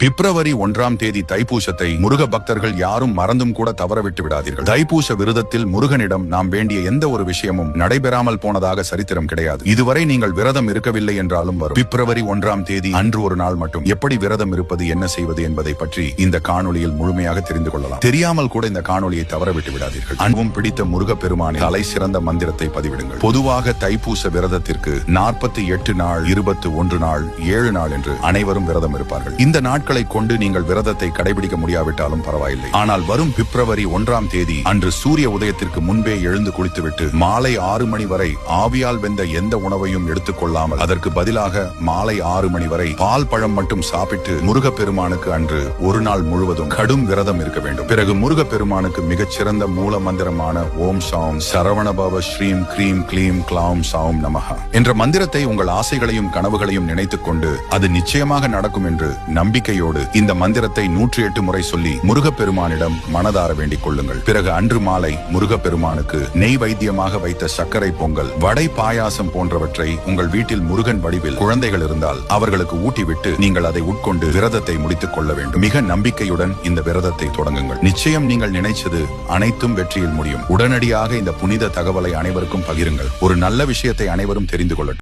பிப்ரவரி 1ஆம் தேதி தைப்பூசத்தை முருக பக்தர்கள் யாரும் மறந்தும் கூட தவறவிட்டு விடாதீர்கள். தைப்பூச விரதத்தில் முருகனிடம் நாம் வேண்டிய எந்த ஒரு விஷயமும் நடைபெறாமல் போனதாக சரித்திரம் கிடையாது. இதுவரை நீங்கள் விரதம் இருக்கவில்லை என்றாலும் வரும் பிப்ரவரி 1ஆம் தேதி அன்று ஒரு நாள் மட்டும் எப்படி விரதம் இருப்பது, என்ன செய்வது என்பதை பற்றி இந்த காணொளியில் முழுமையாக தெரிந்து கொள்ளலாம். தெரியாமல் கூட இந்த காணொளியை தவறவிட்டு விடாதீர்கள். அன்பும் பிடித்த முருக பெருமானின் தலை சிறந்த மந்திரத்தை பதிவிடுங்கள். பொதுவாக தைப்பூச விரதத்திற்கு 48 நாள், 21 நாள், 7 நாள் என்று அனைவரும் விரதம் இருப்பார்கள். இந்த நாட்களை கொண்டு நீங்கள் விரதத்தை கடைபிடிக்க முடியாவிட்டாலும் பரவாயில்லை. ஆனால் வரும் பிப்ரவரி 1ஆம் தேதி அன்று சூரிய உதயத்திற்கு முன்பே எழுந்து குளித்துவிட்டு மாலை 6 மணி வரை ஆவியால் வெந்த எந்த உணவையும் எடுத்துக் கொள்ளாமல் அதற்கு பதிலாக மாலை 6 மணி வரை பால் பழம் மட்டும் சாப்பிட்டு முருகப்பெருமானுக்கு அன்று ஒரு நாள் முழுவதும் கடும் விரதம் இருக்க வேண்டும். பிறகு முருகப்பெருமானுக்கு மிகச்சிறந்த மூல மந்திரமான ஓம் சாம் சரவணபவ ஸ்ரீம் க்ரீம் க்ளீம் க்ளௌம் சாம் நமஹ என்ற மந்திரத்தை உங்கள் ஆசைகளையும் கனவுகளையும் நினைத்துக் கொண்டு அது நிச்சயமாக நடக்கும் என்று நம்பிக்கையோடு இந்த மந்திரத்தை 108 முறை சொல்லி முருகப்பெருமானிடம் மனதார வேண்டிக் கொள்ளுங்கள். பிறகு அன்று மாலை முருகப்பெருமானுக்கு நெய் வைத்தியமாக வைத்த சர்க்கரை பொங்கல், வடை, பாயாசம் போன்றவற்றை உங்கள் வீட்டில் முருகன் வடிவில் குழந்தைகள் இருந்தால் அவர்களுக்கு ஊட்டிவிட்டு நீங்கள் அதை உட்கொண்டு விரதத்தை முடித்துக் கொள்ள வேண்டும். மிக நம்பிக்கையுடன் இந்த விரதத்தை தொடங்குங்கள். நிச்சயம் நீங்கள் நினைச்சது அனைத்தும் வெற்றியில் முடியும். உடனடியாக இந்த புனித தகவலை அனைவருக்கும் பகிருங்கள். ஒரு நல்ல விஷயத்தை அனைவரும் தெரிந்து கொள்ளட்டும்.